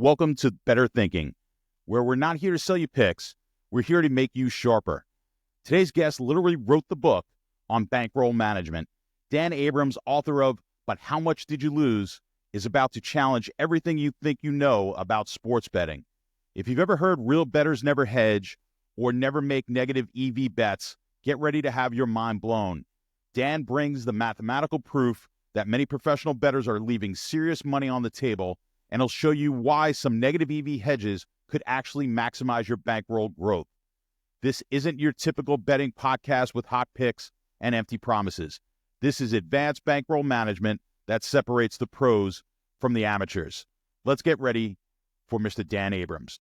Welcome to Better Thinking, where we're not here to sell you picks, we're here to make you sharper. Today's guest literally wrote the book on bankroll management. Dan Abrams, author of But How Much Did You Lose, is about to challenge everything you think you know about sports betting. If you've ever heard real bettors never hedge or never make negative EV bets, get ready to have your mind blown. Dan brings the mathematical proof that many professional bettors are leaving serious money on the table, and he'll show you why some negative EV hedges could actually maximize your bankroll growth. This isn't your typical betting podcast with hot picks and empty promises. This is advanced bankroll management that separates the pros from the amateurs. Let's get ready for Mr. Dan Abrams.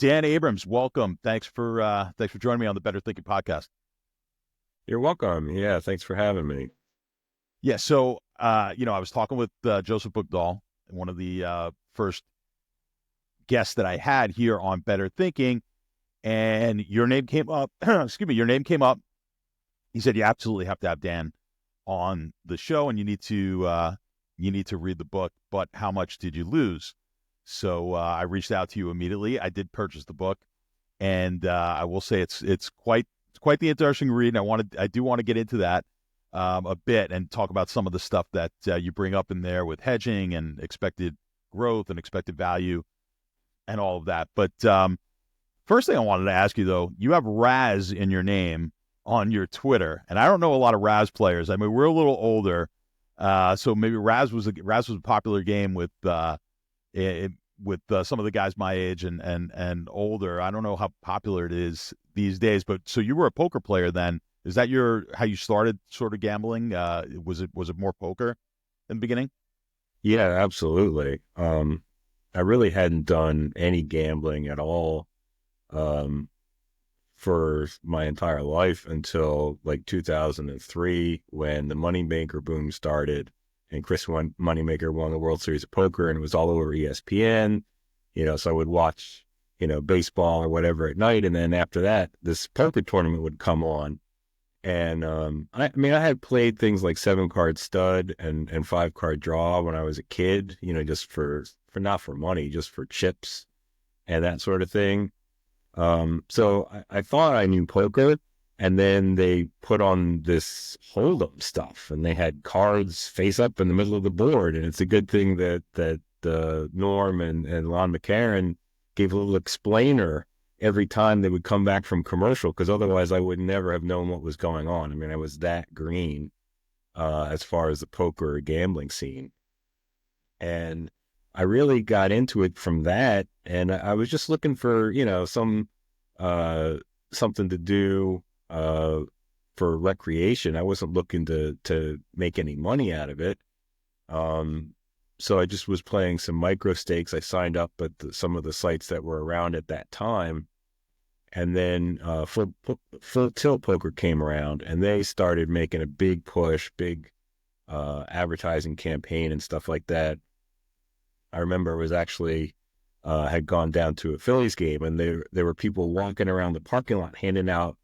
Dan Abrams, welcome. Thanks for joining me on the Better Thinking podcast. You're welcome. Yeah, thanks for having me. Yeah, so I was talking with Joseph Bookdahl, one of the first guests that I had here on Better Thinking, and your name came up. Excuse me, your name came up. He said you absolutely have to have Dan on the show, and you need to read the book. But how much did you lose? So I reached out to you immediately. I did purchase the book, and I will say it's quite the interesting read. And I do want to get into that a bit and talk about some of the stuff that you bring up in there with hedging and expected growth and expected value and all of that. But first thing I wanted to ask you, though, you have Raz in your name on your Twitter, and I don't know a lot of Raz players. I mean, we're a little older, so maybe Raz was a popular game with some of the guys my age and older. I don't know how popular it is these days, but so you were a poker player then. Is that how you started sort of gambling? Was it more poker in the beginning? Yeah, absolutely. I really hadn't done any gambling at all for my entire life until like 2003 when the Moneymaker boom started. And Chris Moneymaker won the World Series of Poker, and it was all over ESPN. So I would watch, baseball or whatever at night, and then after that, this poker tournament would come on. And I had played things like 7-card stud and 5-card draw when I was a kid. Just for not for money, just for chips and that sort of thing. So I thought I knew poker. And then they put on this hold'em stuff, and they had cards face up in the middle of the board. And it's a good thing that Norm and Lon McCarran gave a little explainer every time they would come back from commercial, because otherwise I would never have known what was going on. I mean, I was that green as far as the poker gambling scene. And I really got into it from that. And I was just looking for, something to do for recreation. I wasn't looking to make any money out of it. So I just was playing some micro stakes. I signed up at some of the sites that were around at that time. And then Full Tilt Poker came around, and they started making a big push, big advertising campaign and stuff like that. I remember it was actually had gone down to a Phillies game, and there were people walking around the parking lot handing out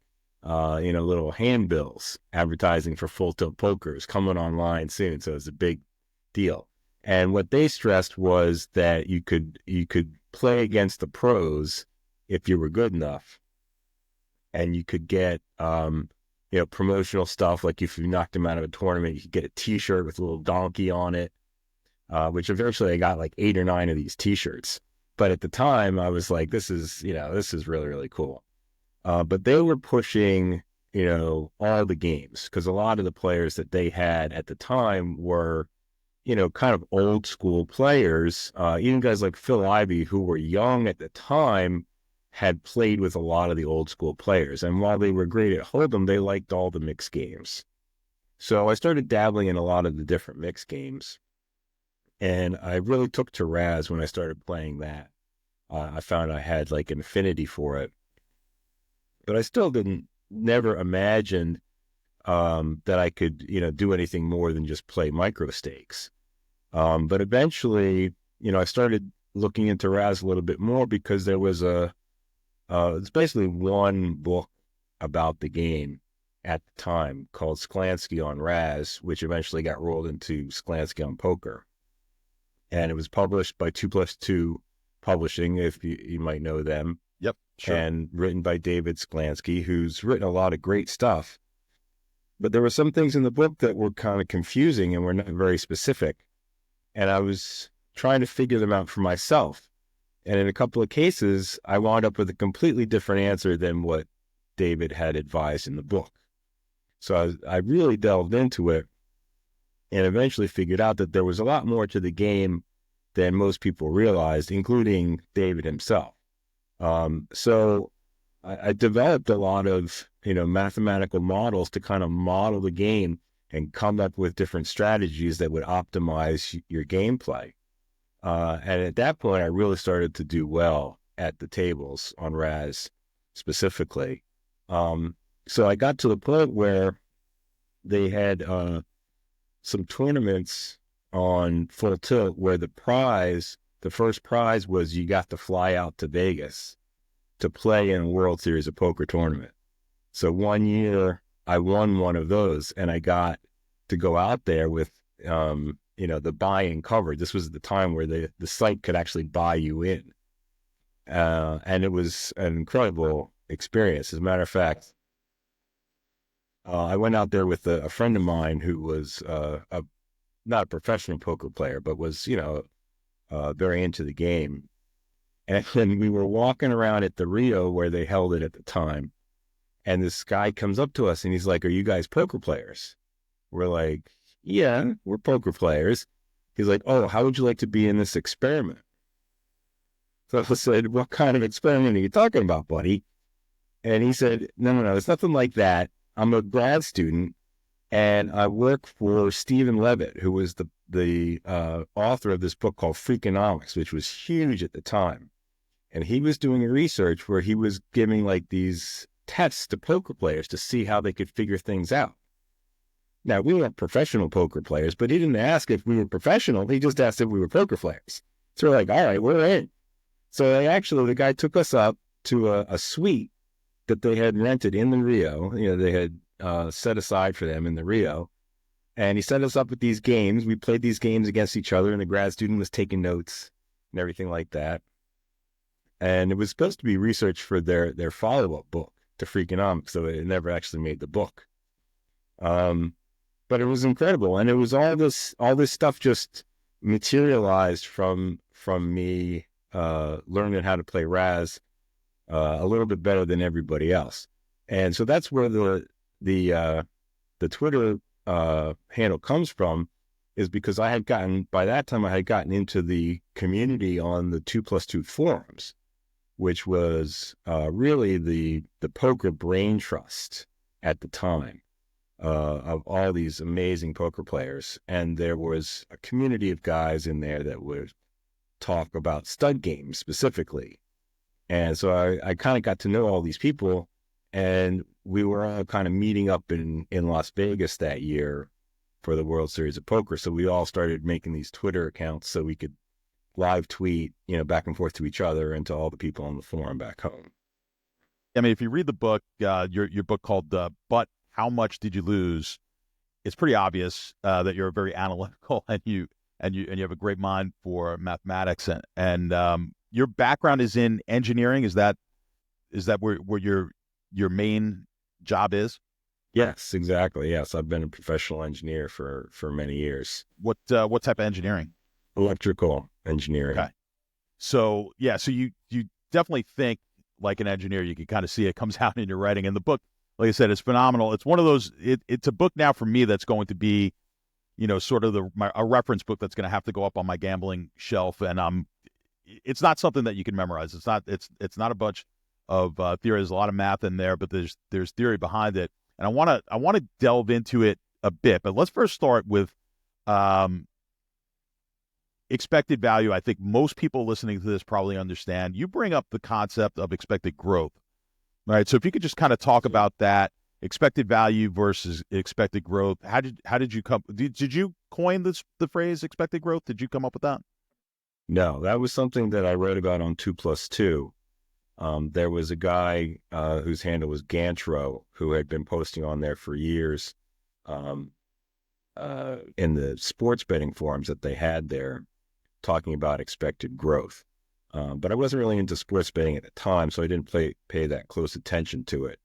little handbills advertising for Full Tilt Poker coming online soon. So it's a big deal. And what they stressed was that you could play against the pros if you were good enough, and you could get promotional stuff. Like if you knocked them out of a tournament, you could get a T-shirt with a little donkey on it, which eventually I got like 8 or 9 of these T-shirts. But at the time I was like, this is really, really cool. But they were pushing, all the games, because a lot of the players that they had at the time were, kind of old school players. Even guys like Phil Ivey, who were young at the time, had played with a lot of the old school players. And while they were great at Hold'em, they liked all the mixed games. So I started dabbling in a lot of the different mixed games. And I really took to Raz when I started playing that. I found I had like an affinity for it. But I still never imagined that I could, do anything more than just play micro stakes. But eventually, I started looking into Raz a little bit more, because there was it's basically one book about the game. at the time called Sklansky on Raz, which eventually got rolled into Sklansky on Poker. And it was published by 2+2 Publishing, if you might know them. Yep, sure. And written by David Sklansky, who's written a lot of great stuff. But there were some things in the book that were kind of confusing and were not very specific. And I was trying to figure them out for myself. And in a couple of cases, I wound up with a completely different answer than what David had advised in the book. So I really delved into it and eventually figured out that there was a lot more to the game than most people realized, including David himself. So I developed a lot of, mathematical models to kind of model the game and come up with different strategies that would optimize your gameplay. And at that point, I really started to do well at the tables on Raz specifically. So I got to the point where they had some tournaments on Full Tilt where the first prize was you got to fly out to Vegas to play in a World Series of Poker tournament. So one year I won one of those and I got to go out there with, the buy-in covered. This was the time where the site could actually buy you in. And it was an incredible experience. As a matter of fact, I went out there with a friend of mine who was not a professional poker player, but was, very into the game. And then we were walking around at the Rio where they held it at the time. And this guy comes up to us and he's like, "Are you guys poker players?" We're like, "Yeah, we're poker players." He's like, "Oh, how would you like to be in this experiment?" So I said, "What kind of experiment are you talking about, buddy?" And he said, No, it's nothing like that. I'm a grad student and I work for Stephen Levitt, who was the author of this book called Freakonomics, which was huge at the time. And he was doing research where he was giving like these tests to poker players to see how they could figure things out. Now, we weren't professional poker players, but he didn't ask if we were professional. He just asked if we were poker players. So we're like, all right, we're in. So the guy took us up to a suite that they had rented in the Rio. They had set aside for them in the Rio. And he set us up with these games. We played these games against each other, and the grad student was taking notes and everything like that. And it was supposed to be research for their follow-up book to Freakonomics, so it never actually made the book. But it was incredible, and it was all this stuff just materialized from me learning how to play Raz a little bit better than everybody else. And so that's where the Twitter handle comes from, is because by that time I had gotten into the community on the 2+2 forums, which was really the poker brain trust at the time of all these amazing poker players. And there was a community of guys in there that would talk about stud games specifically. And so I kind of got to know all these people, and we were all kind of meeting up in Las Vegas that year for the World Series of Poker. So we all started making these Twitter accounts so we could live tweet, back and forth to each other and to all the people on the forum back home. I mean, if you read the book, your book called "But How Much Did You Lose?" it's pretty obvious that you're very analytical and you have a great mind for mathematics, and your background is in engineering. Is that where your main job is? Yes, exactly. Yes, I've been a professional engineer for many years. What type of engineering? Electrical engineering. Okay. So you definitely think like an engineer. You can kind of see it comes out in your writing. And the book, like I said, is phenomenal. It's one of those. It's a book now for me that's going to be, sort of a reference book that's going to have to go up on my gambling shelf. And it's not something that you can memorize. It's not a bunch of theory. There's a lot of math in there, but there's theory behind it. And I want to delve into it a bit. But let's first start with expected value. I think most people listening to this probably understand. You bring up the concept of expected growth. All right. So if you could just kind of talk about that, expected value versus expected growth. How did you come? Did you coin the phrase expected growth? Did you come up with that? No, that was something that I wrote about on 2+2. There was a guy whose handle was Gantro, who had been posting on there for years um, in the sports betting forums that they had there, talking about expected growth. But I wasn't really into sports betting at the time, so I didn't pay that close attention to it.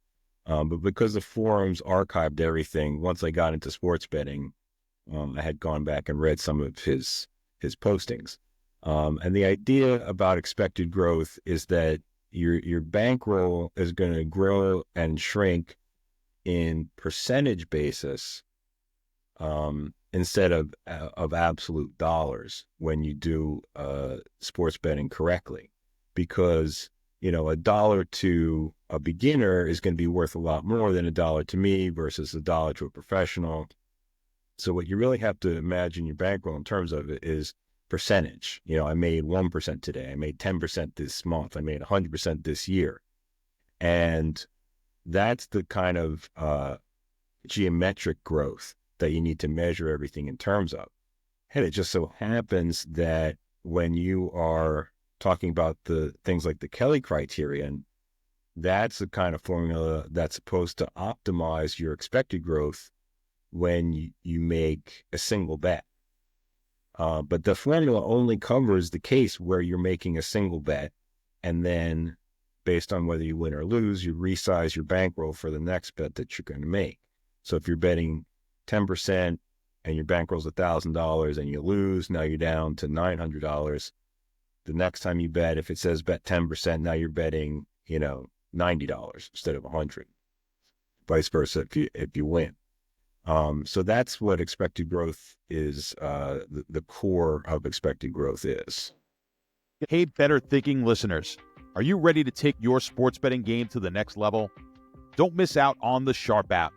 But because the forums archived everything, once I got into sports betting, I had gone back and read some of his postings. And the idea about expected growth is that your bankroll is going to grow and shrink in percentage basis instead of absolute dollars when you do sports betting correctly, because $1 to a beginner is going to be worth a lot more than $1 to me versus $1 to a professional. So what you really have to imagine your bankroll in terms of it is percentage. I made 1% today. I made 10% this month. I made 100% this year. And that's the kind of geometric growth that you need to measure everything in terms of. And it just so happens that when you are talking about the things like the Kelly Criterion, that's the kind of formula that's supposed to optimize your expected growth when you make a single bet. But the formula only covers the case where you're making a single bet, and then based on whether you win or lose, you resize your bankroll for the next bet that you're going to make. So if you're betting 10% and your bankroll's $1,000 and you lose, now you're down to $900. The next time you bet, if it says bet 10%, now you're betting, $90 instead of $100. Vice versa if you win. So that's what expected growth is. The core of expected growth is. Hey, Better Thinking listeners, are you ready to take your sports betting game to the next level? Don't miss out on the Sharp app,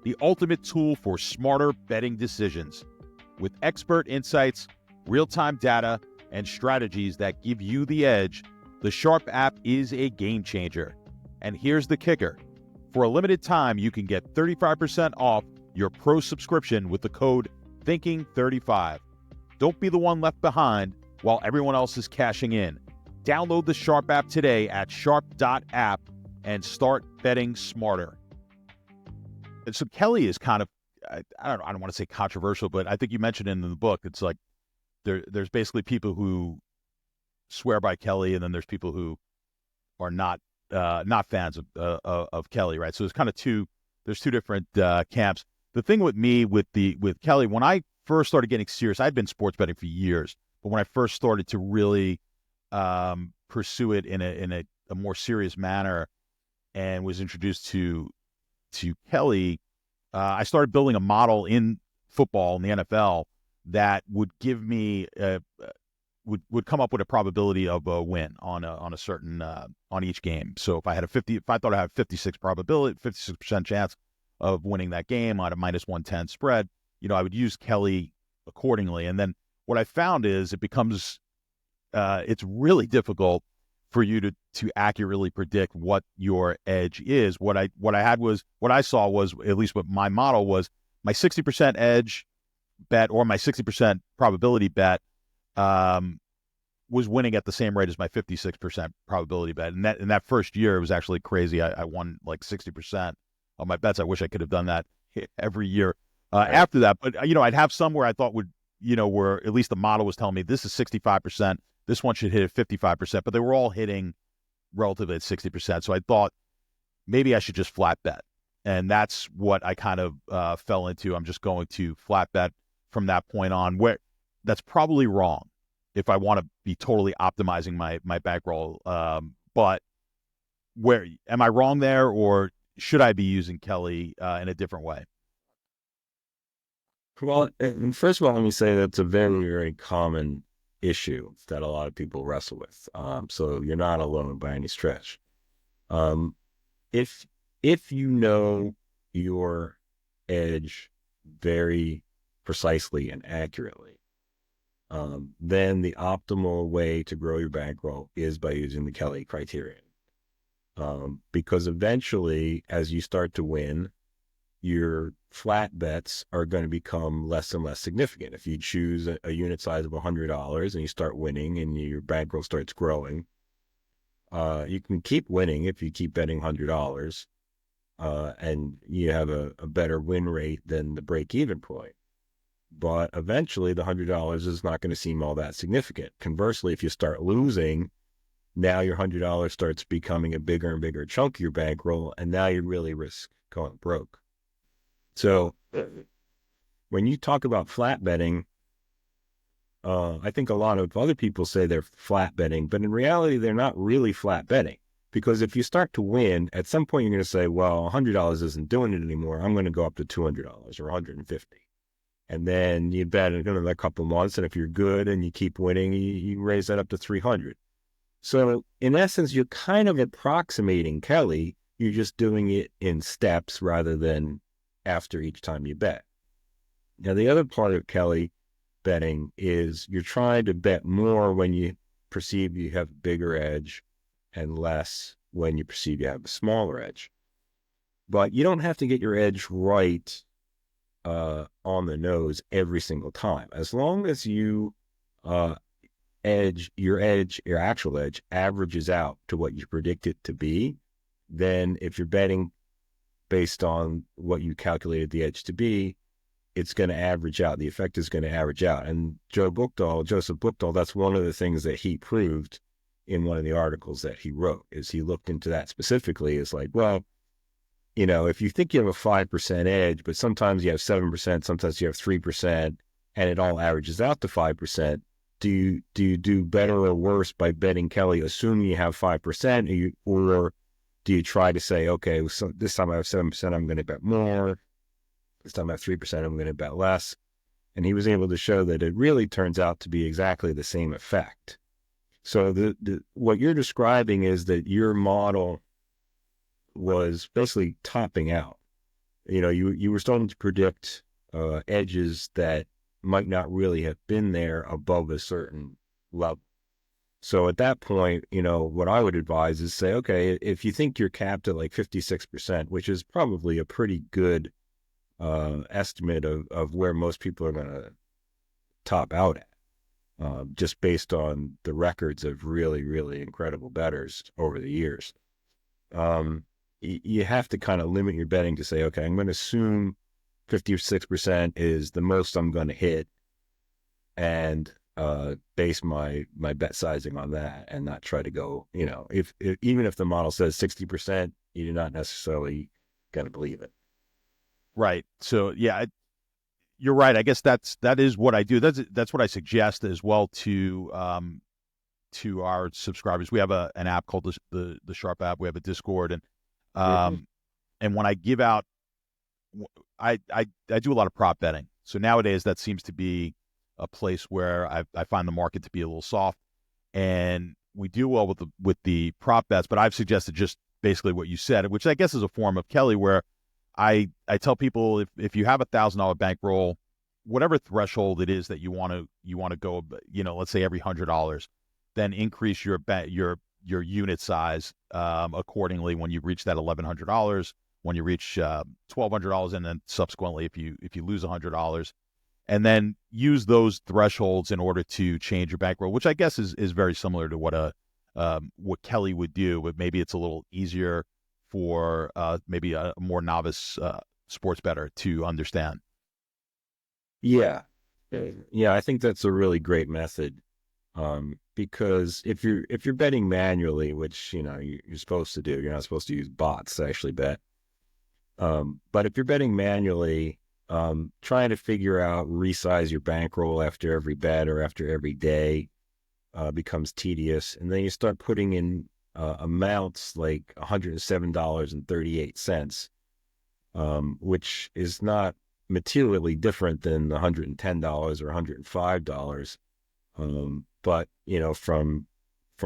the ultimate tool for smarter betting decisions. With expert insights, real-time data, and strategies that give you the edge, the Sharp app is a game changer. And here's the kicker. For a limited time, you can get 35% off your pro subscription with the code THINKING35. Don't be the one left behind while everyone else is cashing in. Download the Sharp app today at sharp.app and start betting smarter. And so Kelly is kind of, I don't want to say controversial, but I think you mentioned it in the book. It's like there's basically people who swear by Kelly, and then there's people who are not fans of Kelly, right? So there's kind of there's two different camps. The thing with me with Kelly, when I first started getting serious, I'd been sports betting for years, but when I first started to really pursue it in a more serious manner and was introduced to Kelly, I started building a model in football in the NFL that would give me would come up with a probability of a win on a certain on each game. So if I thought I had 56% chance of winning that game on a minus 110 spread, I would use Kelly accordingly. And then what I found is it becomes it's really difficult for you to accurately predict what your edge is. What I saw was, at least what my model was, my 60% edge bet or my 60% probability bet was winning at the same rate as my 56% probability bet. And that in that first year, it was actually crazy. I won like 60% of my bets. I wish I could have done that every year after that. But, I'd have some where I thought where at least the model was telling me this is 65%. This one should hit at 55%, but they were all hitting relatively at 60%. So I thought maybe I should just flat bet. And that's what I kind of fell into. I'm just going to flat bet from that point on, where that's probably wrong if I want to be totally optimizing my bankroll. But where am I wrong there, or should I be using Kelly in a different way? Well, first of all, let me say that's a very, very common issue that a lot of people wrestle with. So you're not alone by any stretch. If you know your edge very precisely and accurately, then the optimal way to grow your bankroll is by using the Kelly Criterion. Because eventually, as you start to win, your flat bets are going to become less and less significant. If you choose a unit size of $100 and you start winning and your bankroll starts growing, You can keep winning if you keep betting $100, and you have a better win rate than the break-even point. But eventually, the $100 is not going to seem all that significant. Conversely, if you start losing, now your $100 starts becoming a bigger and bigger chunk of your bankroll, and now you really risk going broke. So when you talk about flat betting, I think a lot of other people say they're flat betting, but in reality, they're not really flat betting. Because if you start to win, at some point you're going to say, well, $100 isn't doing it anymore. I'm going to go up to $200 or $150. And then you bet in another couple of months, and if you're good and you keep winning, you raise that up to $300. So in essence, you're kind of approximating Kelly. You're just doing it in steps rather than after each time you bet. Now, the other part of Kelly betting is you're trying to bet more when you perceive you have a bigger edge and less when you perceive you have a smaller edge. But you don't have to get your edge right on the nose every single time. As long as you your actual edge averages out to what you predict it to be, then if you're betting based on what you calculated the edge to be, it's going to average out. The effect is going to average out. And Joseph Buchdahl, that's one of the things that he proved in one of the articles that he wrote, is he looked into that specifically. It's like, well, if you think you have a 5% edge, but sometimes you have 7%, sometimes you have 3%, and it all averages out to 5%, do you do better or worse by betting Kelly, assuming you have 5%, or do you try to say, okay, so this time I have 7%, I'm going to bet more. This time I have 3%, I'm going to bet less. And he was able to show that it really turns out to be exactly the same effect. So what you're describing is that your model was basically topping out. You were starting to predict edges that might not really have been there above a certain level. So at that point, what I would advise is say, okay, if you think you're capped at like 56%, which is probably a pretty good estimate of where most people are going to top out at, just based on the records of really, really incredible bettors over the years. You have to kind of limit your betting to say, okay, I'm going to assume 56% is the most I'm going to hit, and base my bet sizing on that, and not try to go, if even if the model says 60%, you're not necessarily going to believe it. Right. So yeah, you're right. I guess that is what I do. That's what I suggest as well to our subscribers. We have an app called the Sharp app. We have a Discord, and and when I give out, I do a lot of prop betting. So nowadays that seems to be a place where I find the market to be a little soft, and we do well with the prop bets. But I've suggested just basically what you said, which I guess is a form of Kelly, where I tell people if you have $1,000 bankroll, whatever threshold it is that you want to go, let's say every $100, then increase your unit size accordingly when you reach that $1,100, when you reach $1,200, and then subsequently if you lose $100, and then use those thresholds in order to change your bankroll, which I guess is very similar to what Kelly would do, but maybe it's a little easier for maybe a more novice sports bettor to understand. Yeah, I think that's a really great method, because if you're betting manually, which you're supposed to do, you're not supposed to use bots to actually bet. But if you're betting manually, trying to figure out resize your bankroll after every bet or after every day becomes tedious, and then you start putting in amounts like $107.38, which is not materially different than $110 or $105. But from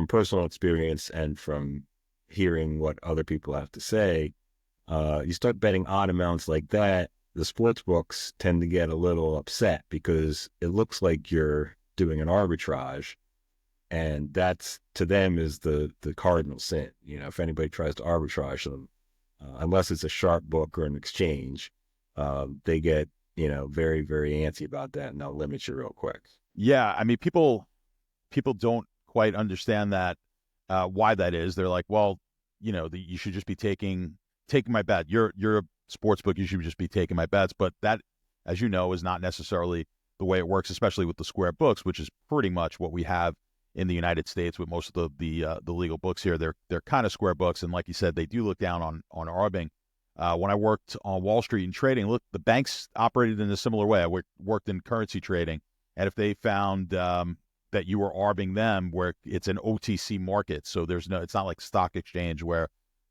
personal experience and from hearing what other people have to say, you start betting odd amounts like that, the sports books tend to get a little upset because it looks like you're doing an arbitrage. And that's, to them, is the cardinal sin. If anybody tries to arbitrage them, unless it's a sharp book or an exchange, they get, very, very antsy about that, and they'll limit you real quick. Yeah, I mean, people don't quite understand that. why that is. They're like, well, you should just be taking my bet. You're a sports book. You should just be taking my bets. But that, as you know, is not necessarily the way it works, especially with the square books, which is pretty much what we have in the United States with most of the legal books here. They're kind of square books, and like you said, they do look down on arbing. When I worked on Wall Street and trading, look, the banks operated in a similar way. I worked in currency trading, and if they found that you were arbing them, where it's an OTC market, so it's not like stock exchange where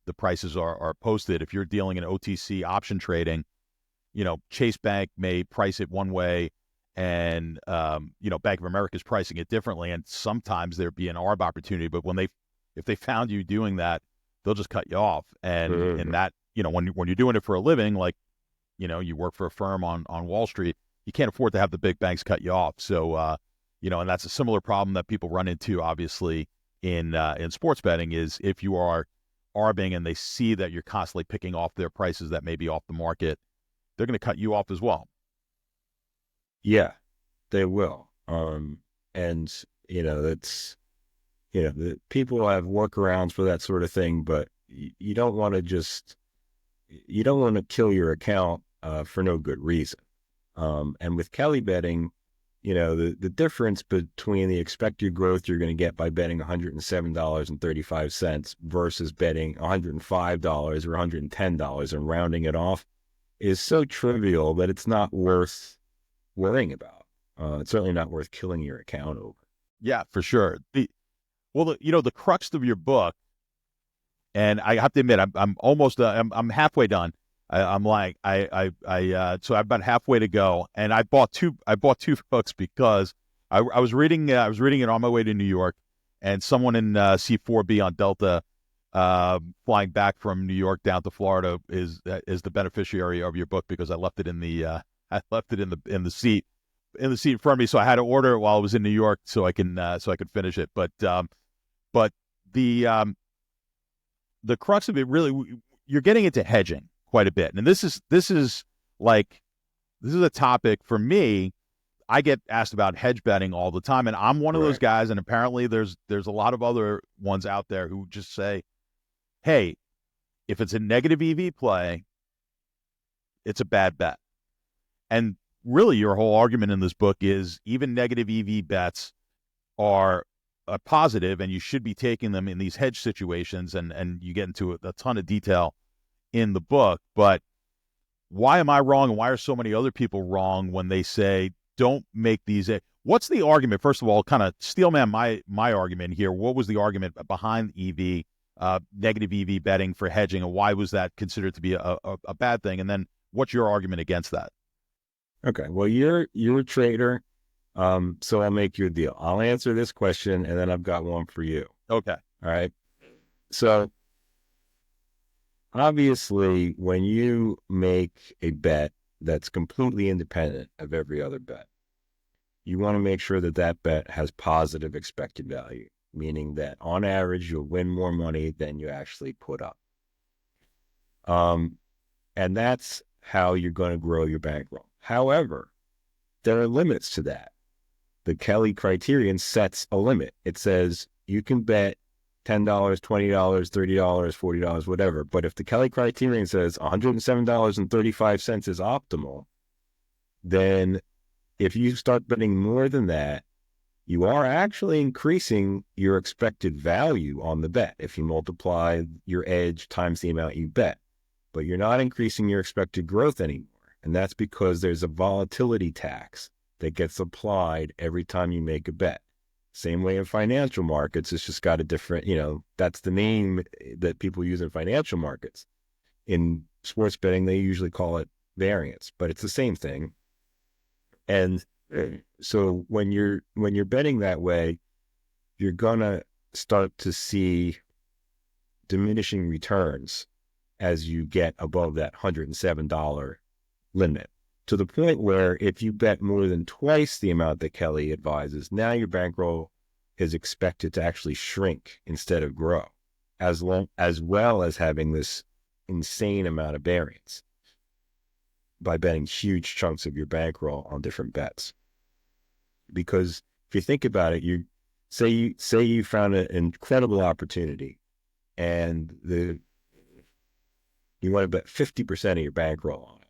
the prices are posted. If you're dealing in OTC option trading, Chase Bank may price it one way, and Bank of America is pricing it differently, and sometimes there'd be an arb opportunity. But if they found you doing that, they'll just cut you off, and that when you're doing it for a living, like you work for a firm on Wall Street, you can't afford to have the big banks cut you off. So and that's a similar problem that people run into, obviously, in sports betting, is if you are arbing and they see that you're constantly picking off their prices that may be off the market, they're going to cut you off as well. Yeah, they will. And that's, the people have workarounds for that sort of thing, but you don't want to kill your account for no good reason. And with Kelly betting, the difference between the expected growth you're going to get by betting $107.35 versus betting $105 or $110 and rounding it off is so trivial that it's not worth worrying about. It's certainly not worth killing your account over. Yeah, for sure. The crux of your book, and I have to admit, I'm almost I'm halfway done. I'm like so I'm about halfway to go, and I bought two books because I was reading it on my way to New York, and someone in C4B on Delta flying back from New York down to Florida is the beneficiary of your book, because I left it in the seat in front of me, so I had to order it while I was in New York so I can finish it. But the crux of it, really, you're getting into hedging quite a bit, and this is a topic for me. I get asked about hedge betting all the time, and I'm one of those guys, and apparently there's a lot of other ones out there who just say, hey, if it's a negative EV play, it's a bad bet. And really, your whole argument in this book is even negative EV bets are a positive, and you should be taking them in these hedge situations, and you get into a ton of detail in the book. But why am I wrong, and why are so many other people wrong when they say don't make these? What's the argument? First of all, kind of steelman my argument here. What was the argument behind EV, negative EV betting for hedging, and why was that considered to be a bad thing? And then what's your argument against that? Okay, well, you're a trader, so I'll make you a deal. I'll answer this question, and then I've got one for you. Okay. All right. So obviously, when you make a bet that's completely independent of every other bet, you want to make sure that that bet has positive expected value, meaning that on average, you'll win more money than you actually put up. And that's how you're going to grow your bankroll. However, there are limits to that. The Kelly Criterion sets a limit. It says you can bet $10, $20, $30, $40, whatever. But if the Kelly Criterion says $107.35 is optimal, then if you start betting more than that, you are actually increasing your expected value on the bet if you multiply your edge times the amount you bet. But you're not increasing your expected growth anymore. And that's because there's a volatility tax that gets applied every time you make a bet. Same way in financial markets, it's just got a different, that's the name that people use in financial markets. In sports betting, they usually call it variance, but it's the same thing. And so when you're betting that way, you're gonna start to see diminishing returns as you get above that $107 limit, to the point where if you bet more than twice the amount that Kelly advises, now your bankroll is expected to actually shrink instead of grow, as well as having this insane amount of variance by betting huge chunks of your bankroll on different bets. Because if you think about it, Say you found an incredible opportunity, and you want to bet 50% of your bankroll on it,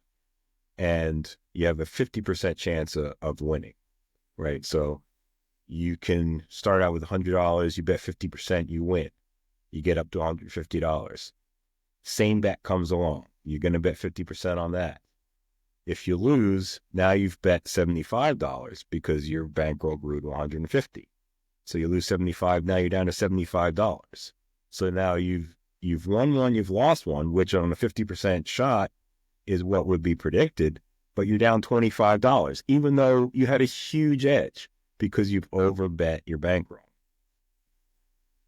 and you have a 50% chance of winning, right? So you can start out with $100, you bet 50%, you win, you get up to $150. Same bet comes along, you're going to bet 50% on that. If you lose, now you've bet $75 because your bankroll grew to 150. So you lose 75, now you're down to $75. So now you've won one, you've lost one, which on a 50% shot is what would be predicted, but you're down $25, even though you had a huge edge because you've overbet your bankroll.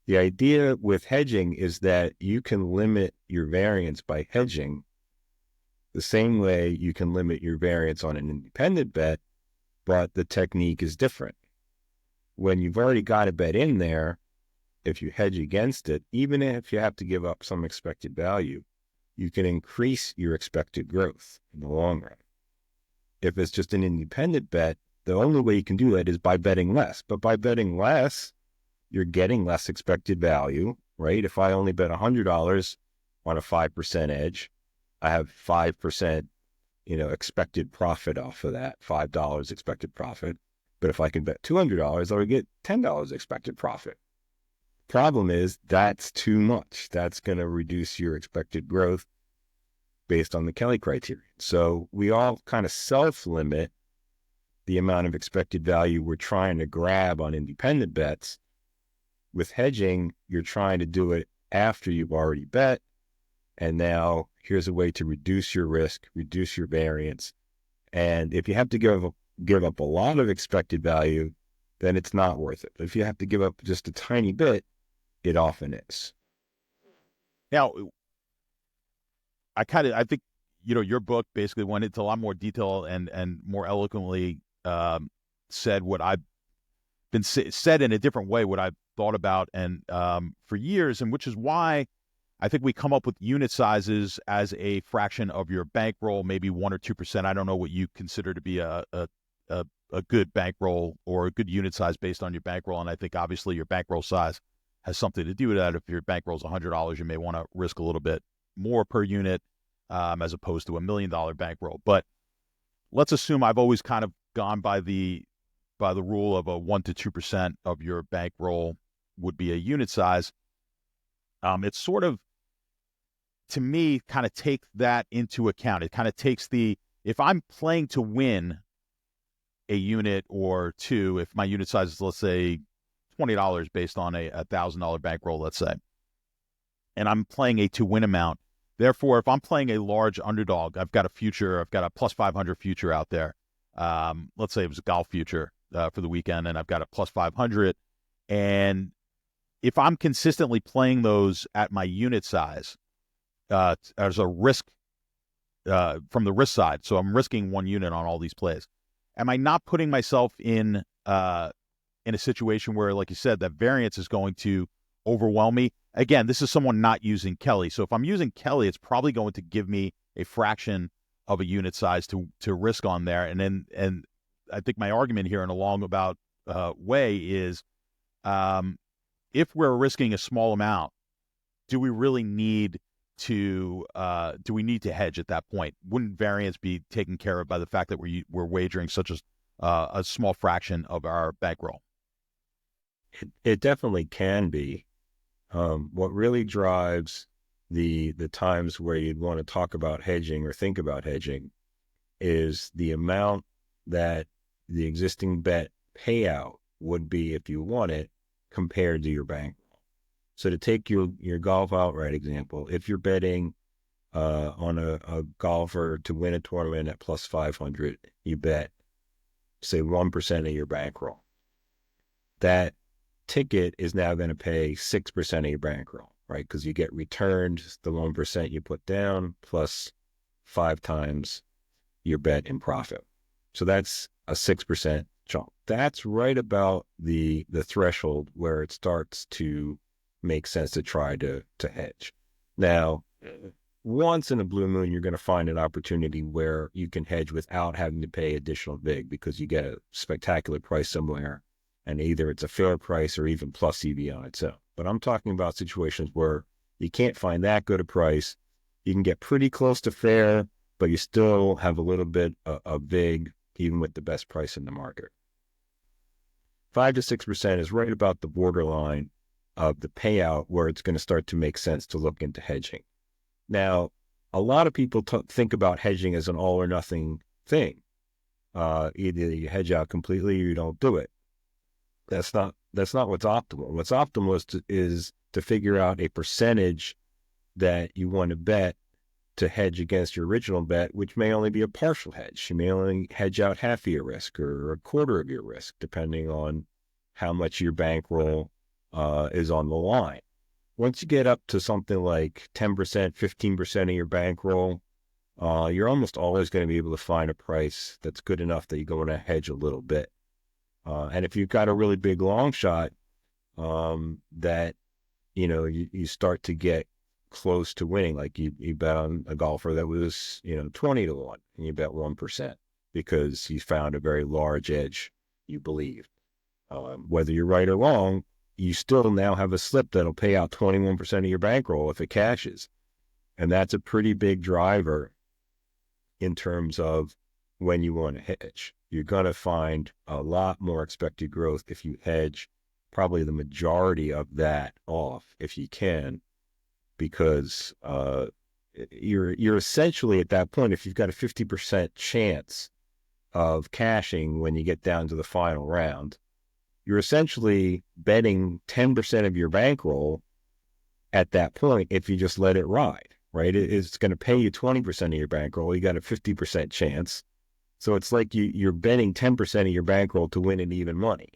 The idea with hedging is that you can limit your variance by hedging the same way you can limit your variance on an independent bet, but the technique is different. When you've already got a bet in there, if you hedge against it, even if you have to give up some expected value, you can increase your expected growth in the long run. If it's just an independent bet, the only way you can do that is by betting less. But by betting less, you're getting less expected value, right? If I only bet $100 on a 5% edge, I have 5%, expected profit off of that, $5 expected profit. But if I can bet $200, I would get $10 expected profit. Problem is that's too much. That's going to reduce your expected growth based on the Kelly criterion. So we all kind of self-limit the amount of expected value we're trying to grab on independent bets. With hedging, you're trying to do it after you've already bet. And now here's a way to reduce your risk, reduce your variance. And if you have to give up a lot of expected value, then it's not worth it. If you have to give up just a tiny bit, it often is. Now, I think, your book basically went into a lot more detail and more eloquently said what I've been said in a different way, what I've thought about and for years, and which is why I think we come up with unit sizes as a fraction of your bankroll, maybe 1 or 2%. I don't know what you consider to be a good bankroll or a good unit size based on your bankroll. And I think obviously your bankroll size has something to do with that. If your bankroll is $100, you may want to risk a little bit more per unit as opposed to $1 million bankroll. But let's assume I've always kind of gone by the rule of a 1 to 2% of your bankroll would be a unit size. It's sort of, to me, kind of take that into account. It kind of takes if I'm playing to win a unit or two, if my unit size is, let's say, $20 based on a $1,000 bankroll, let's say, and I'm playing a to win amount. Therefore, if I'm playing a large underdog, I've got a plus 500 future out there. Let's say it was a golf future for the weekend, and I've got a plus 500. And if I'm consistently playing those at my unit size as a risk from the risk side, so I'm risking 1 unit on all these plays, am I not putting myself in a situation where, like you said, that variance is going to overwhelm me? Again, this is someone not using Kelly. So if I'm using Kelly, it's probably going to give me a fraction of a unit size to risk on there. And I think my argument here in a long about way is if we're risking a small amount, do we really need to hedge at that point? Wouldn't variance be taken care of by the fact that we're wagering such a small fraction of our bankroll? It definitely can be. What really drives the times where you'd want to talk about hedging or think about hedging is the amount that the existing bet payout would be if you won it compared to your bankroll. So to take your golf outright example, if you're betting on a golfer to win a tournament at plus 500, you bet, say, 1% of your bankroll. That ticket is now going to pay 6% of your bankroll, right? Because you get returned the 1% you put down plus 5 times your bet in profit. So that's a 6% jump. That's right about the threshold where it starts to make sense to try to hedge. Now, once in a blue moon, you're going to find an opportunity where you can hedge without having to pay additional vig because you get a spectacular price somewhere and either it's a fair price or even plus EV on its own. But I'm talking about situations where you can't find that good a price. You can get pretty close to fair, but you still have a little bit of vig, even with the best price in the market. 5 to 6% is right about the borderline of the payout where it's going to start to make sense to look into hedging. Now, a lot of people think about hedging as an all or nothing thing. Either you hedge out completely or you don't do it. That's not what's optimal. What's optimal is to figure out a percentage that you want to bet to hedge against your original bet, which may only be a partial hedge. You may only hedge out half of your risk or a quarter of your risk, depending on how much your bankroll is on the line. Once you get up to something like 10%, 15% of your bankroll, you're almost always going to be able to find a price that's good enough that you go in a hedge a little bit. And if you've got a really big long shot that, you start to get close to winning, like you bet on a golfer that was, 20 to 1, and you bet 1% because he found a very large edge, you believe. Whether you're right or wrong, you still now have a slip that'll pay out 21% of your bankroll if it cashes. And that's a pretty big driver in terms of when you want to hedge. You're going to find a lot more expected growth if you hedge probably the majority of that off if you can, because you're essentially at that point, if you've got a 50% chance of cashing when you get down to the final round, you're essentially betting 10% of your bankroll at that point if you just let it ride, right? It's going to pay you 20% of your bankroll. You got a 50% chance. So it's like you're betting 10% of your bankroll to win an even money.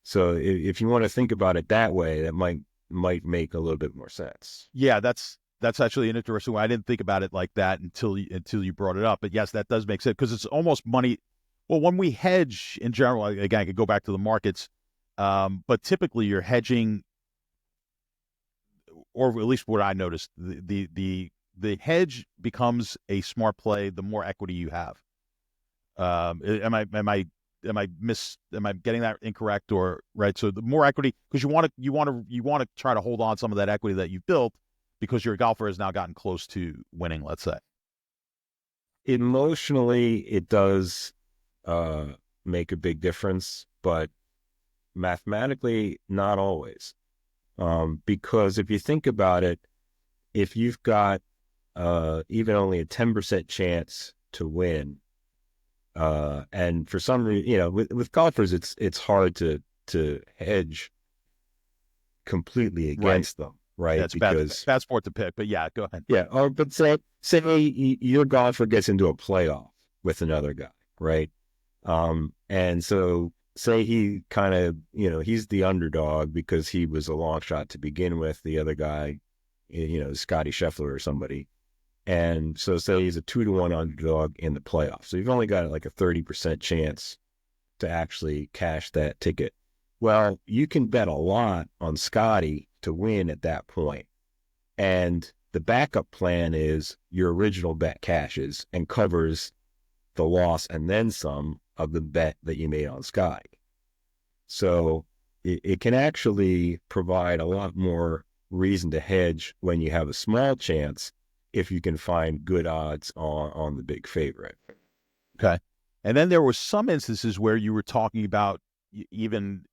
So if you want to think about it that way, that might make a little bit more sense. Yeah, that's actually an interesting one. I didn't think about it like that until you brought it up. But yes, that does make sense because it's almost money. Well, when we hedge in general, again, I could go back to the markets, but typically you're hedging, or at least what I noticed, the hedge becomes a smart play the more equity you have. Am I getting that incorrect or right? So the more equity, because you want to try to hold on some of that equity that you built because your golfer has now gotten close to winning, let's say. Emotionally, it does make a big difference, but mathematically, not always. Because if you think about it, if you've got even only a 10% chance to win, and for some reason, with golfers, it's hard to hedge completely against them, right? Yeah, it's because bad sport to pick, but yeah, go ahead. Yeah, but say your golfer gets into a playoff with another guy, right? And so say he kind of, he's the underdog because he was a long shot to begin with. The other guy, Scotty Scheffler or somebody. And so say he's a 2-1 underdog in the playoffs. So you've only got like a 30% chance to actually cash that ticket. Well, you can bet a lot on Scotty to win at that point. And the backup plan is your original bet cashes and covers the loss and then some of the bet that you made on Scotty. So it can actually provide a lot more reason to hedge when you have a small chance if you can find good odds on the big favorite. Okay. And then there were some instances where you were talking about even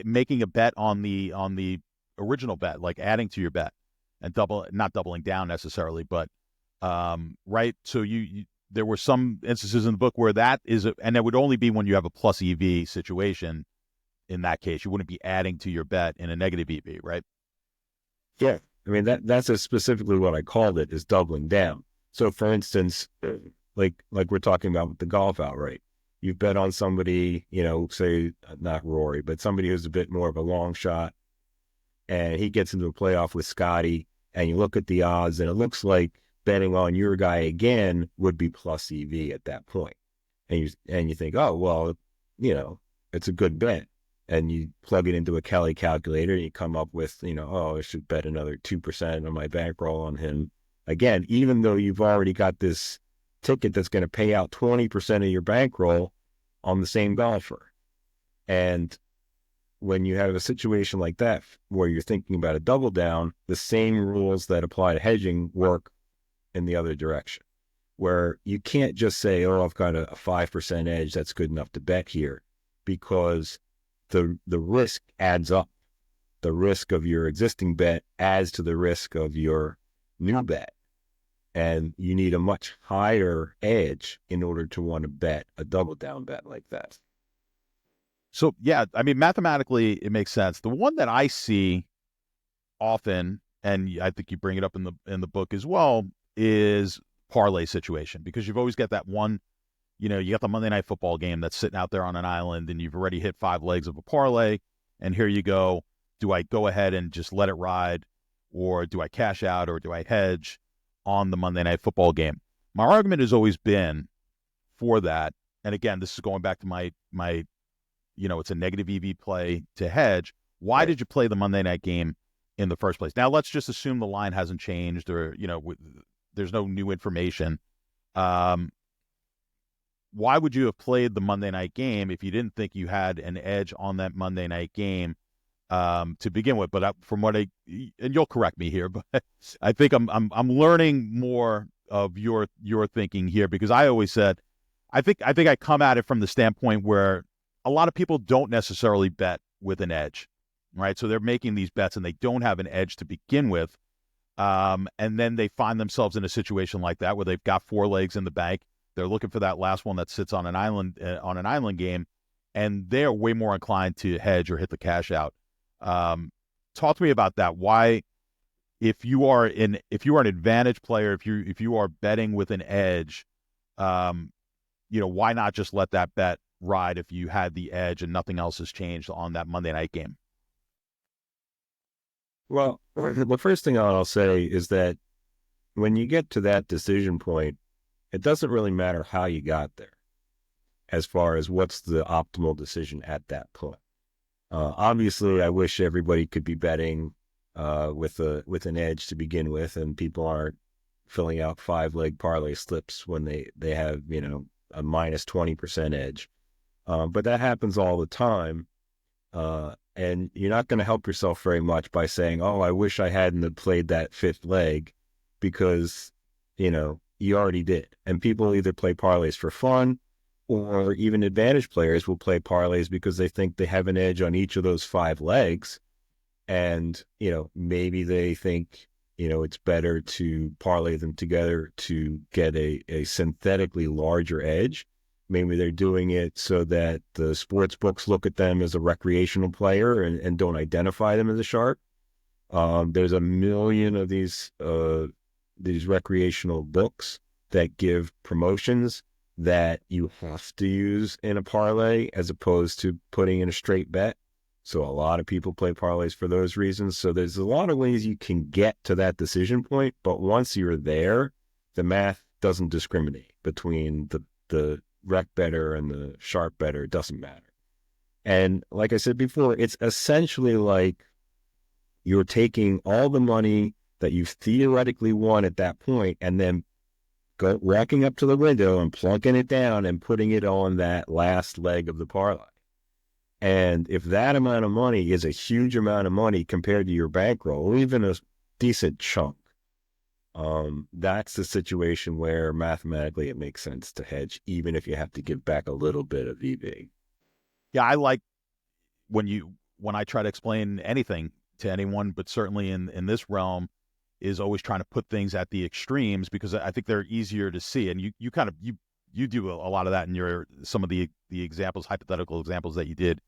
making a bet on the original bet, like adding to your bet and not doubling down necessarily, but right. So there were some instances in the book where that is, and it would only be when you have a plus EV situation. In that case, you wouldn't be adding to your bet in a negative EV, right? Yeah. I mean, that's specifically what I called it, is doubling down. So for instance, like we're talking about with the golf outright, you bet on somebody, say not Rory, but somebody who's a bit more of a long shot, and he gets into a playoff with Scotty, and you look at the odds, and it looks like betting on your guy again would be plus EV at that point. And you think, oh, well, it's a good bet. And you plug it into a Kelly calculator and you come up with, I should bet another 2% on my bankroll on him. Again, even though you've already got this ticket that's going to pay out 20% of your bankroll on the same golfer. And when you have a situation like that where you're thinking about a double down, the same rules that apply to hedging work in the other direction, where you can't just say, oh, I've got a 5% edge, that's good enough to bet here, because the risk adds up. The risk of your existing bet adds to the risk of your new bet. And you need a much higher edge in order to want to bet a double down bet like that. So yeah, I mean, mathematically it makes sense. The one that I see often, and I think you bring it up in the book as well, is parlay situation, because you've always got that one, you got the Monday Night Football game that's sitting out there on an island, and you've already hit 5 legs of a parlay, and here you go. Do I go ahead and just let it ride, or do I cash out, or do I hedge on the Monday Night Football game? My argument has always been for that, and again, this is going back to my it's a negative EV play to hedge. Why did you play the Monday night game in the first place? Now, let's just assume the line hasn't changed, or, there's no new information. Why would you have played the Monday night game if you didn't think you had an edge on that Monday night game to begin with? But from what and you'll correct me here, but I think I'm learning more of your thinking here, because I always said, I think I come at it from the standpoint where a lot of people don't necessarily bet with an edge, right? So they're making these bets and they don't have an edge to begin with. And then they find themselves in a situation like that where they've got 4 legs in the bank. They're looking for that last one that sits on an island game, and they're way more inclined to hedge or hit the cash out. Talk to me about that. Why, if you are an advantage player, if you are betting with an edge, why not just let that bet ride if you had the edge and nothing else has changed on that Monday night game? Well, the first thing I'll say is that when you get to that decision point, it doesn't really matter how you got there as far as what's the optimal decision at that point. Obviously, I wish everybody could be betting with an edge to begin with, and people aren't filling out 5-leg parlay slips when they have, a minus 20% edge. But that happens all the time. And you're not going to help yourself very much by saying, oh, I wish I hadn't have played that 5th leg, because, you already did. And people either play parlays for fun, or even advantage players will play parlays because they think they have an edge on each of those 5 legs. And, maybe they think, it's better to parlay them together to get a synthetically larger edge. Maybe they're doing it so that the sports books look at them as a recreational player and don't identify them as a sharp. There's a million of these recreational books that give promotions that you have to use in a parlay as opposed to putting in a straight bet. So a lot of people play parlays for those reasons. So there's a lot of ways you can get to that decision point, but once you're there, the math doesn't discriminate between the rec better and the sharp better. It doesn't matter. And like I said before, it's essentially like you're taking all the money that you theoretically won at that point and then walking up to the window and plunking it down and putting it on that last leg of the parlay. And if that amount of money is a huge amount of money compared to your bankroll, even a decent chunk, that's the situation where mathematically it makes sense to hedge, even if you have to give back a little bit of EV. Yeah, I like when I try to explain anything to anyone, but certainly in this realm, is always trying to put things at the extremes, because I think they're easier to see. And you kind of do a lot of that in some of the examples, hypothetical examples that you did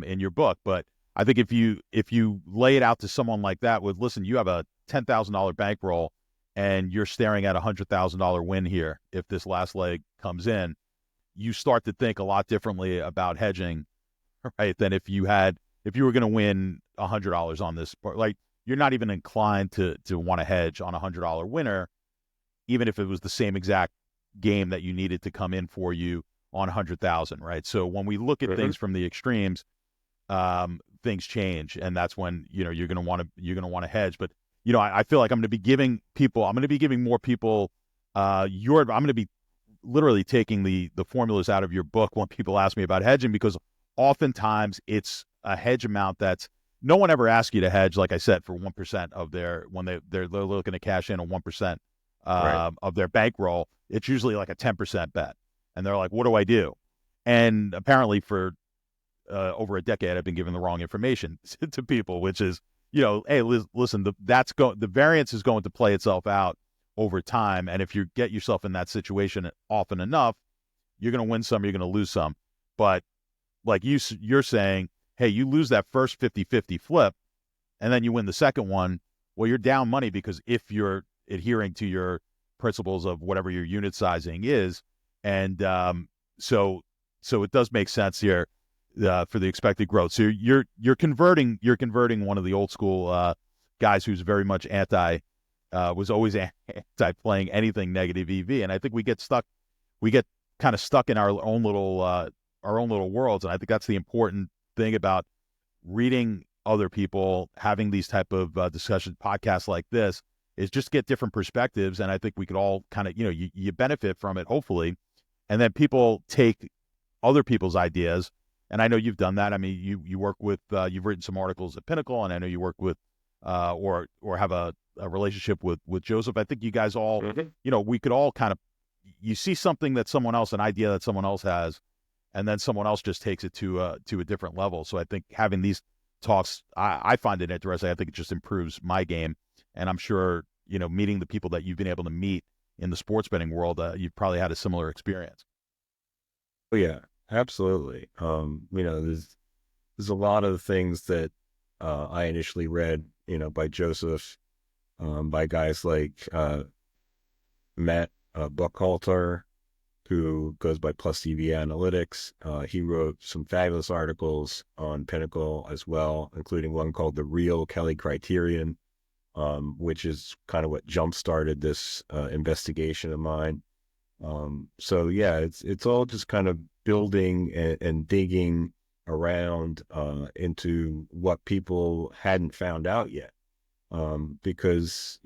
in your book. But I think if you lay it out to someone like that with, listen, you have a $10,000 bankroll and you're staring at $100,000 win here if this last leg comes in, you start to think a lot differently about hedging, right? Than if you were going to win $100 on this. Like, you're not even inclined to want to hedge on a $100 winner, even if it was the same exact game that you needed to come in for you on 100,000, right? So when we look at things from the extremes, things change, and that's when you're going to want to hedge. But I feel like I'm going to be giving more people I'm going to be literally taking the formulas out of your book when people ask me about hedging, because oftentimes it's a hedge amount that's no one ever asks you to hedge, like I said, for 1% of their when they're looking to cash in on 1% Right. of their bankroll. It's usually like a 10% bet, and they're like, "What do I do?" And apparently, for over a decade, I've been giving the wrong information to people, which is, hey, listen, the variance is going to play itself out over time, and if you get yourself in that situation often enough, you're going to win some, you're going to lose some. But like you're saying, hey, you lose that first 50-50 flip, and then you win the second one. Well, you're down money because if you're adhering to your principles of whatever your unit sizing is, and so it does make sense here for the expected growth. So you're converting one of the old school guys who's very much was always anti playing anything negative EV, and I think we get kind of stuck in our own little worlds, and I think that's the important thing about reading other people, having these type of discussion podcasts like this, is just get different perspectives, and I think we could all kind of you benefit from it, hopefully, and then people take other people's ideas. And I know you've done that. I mean, you work with you've written some articles at Pinnacle, and I know you work with or have a relationship with Joseph. I think you guys all, we could all kind of, you see something that someone else, an idea that someone else has, and then someone else just takes it to a different level. So I think having these talks, I find it interesting. I think it just improves my game, and I'm sure meeting the people that you've been able to meet in the sports betting world, you've probably had a similar experience. Oh, yeah, absolutely. There's a lot of things that I initially read, by Joseph, by guys like Matt Buckhalter, who goes by Plus TV Analytics. He wrote some fabulous articles on Pinnacle as well, including one called The Real Kelly Criterion, which is kind of what jump-started this investigation of mine. So yeah, it's all just kind of building and digging around into what people hadn't found out yet, because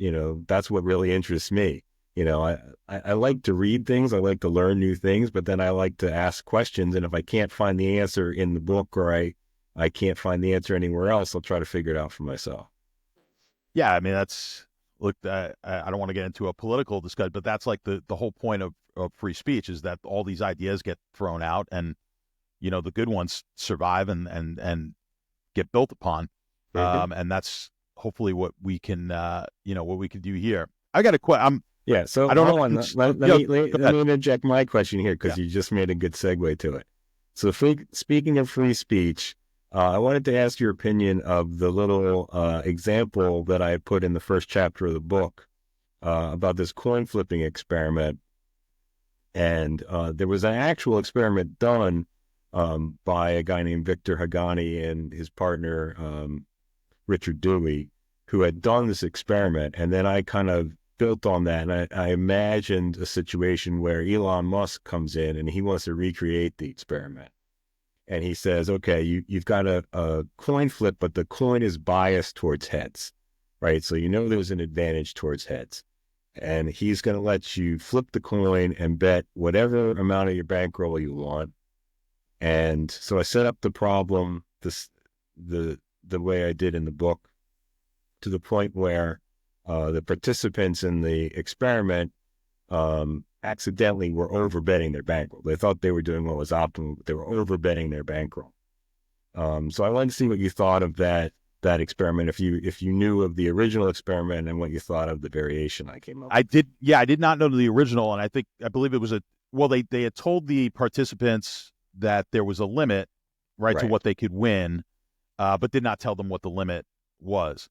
that's what really interests me. I like to read things, I like to learn new things, but then I like to ask questions, and if I can't find the answer in the book, or I can't find the answer anywhere else, I'll try to figure it out for myself. Yeah, I mean I don't want to get into a political discussion, but that's like the whole point of free speech, is that all these ideas get thrown out, and the good ones survive and get built upon, and that's hopefully what we can what we can do here. I got a question. Yeah, so I don't hold know. on. Let me interject my question here, because you just made a good segue to it. So speaking of free speech, I wanted to ask your opinion of the little example that I put in the first chapter of the book about this coin flipping experiment. And there was an actual experiment done by a guy named Victor Hagani and his partner, Richard Dewey, who had done this experiment. And then I kind of built on that, and I imagined a situation where Elon Musk comes in and he wants to recreate the experiment. And he says, okay, you've got a coin flip, but the coin is biased towards heads, right? So there's an advantage towards heads. And he's going to let you flip the coin and bet whatever amount of your bankroll you want. And so I set up the problem the way I did in the book, to the point where the participants in the experiment accidentally were overbetting their bankroll. They thought they were doing what was optimal, but they were overbetting their bankroll. So I wanted to see what you thought of that experiment, if you knew of the original experiment, and what you thought of the variation I came up with. I did. Yeah, I did not know the original, and I believe it was they had told the participants that there was a limit, right, to what they could win, but did not tell them what the limit was.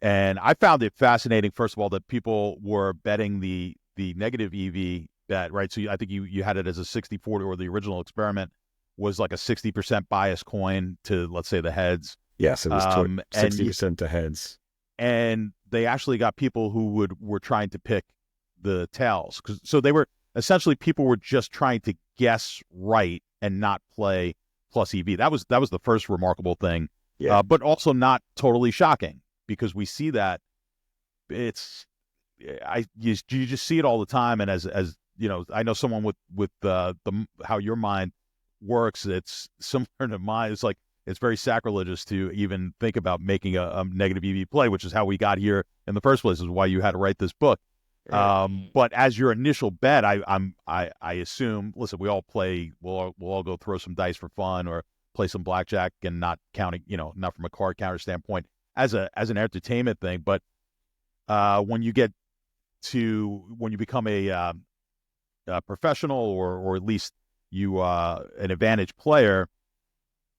And I found it fascinating, first of all, that people were betting the negative EV bet, right? So I think you had it as a 60-40, or the original experiment was like a 60% bias coin to, let's say, the heads. Yes, it was 60% to heads. And they actually got people who were trying to pick the tails. So they were essentially, people were just trying to guess right and not play plus EV. That was the first remarkable thing, but also not totally shocking, because we see that you just see it all the time. And as I know someone with how your mind works, it's similar to mine. It's like it's very sacrilegious to even think about making a negative EV play, which is how we got here in the first place. Is why you had to write this book. Right. But as your initial bet, I assume. Listen, we all play. We'll all go throw some dice for fun or play some blackjack, and not counting. Not from a card counter standpoint, as an entertainment thing. But when you become a professional, or at least you an advantage player,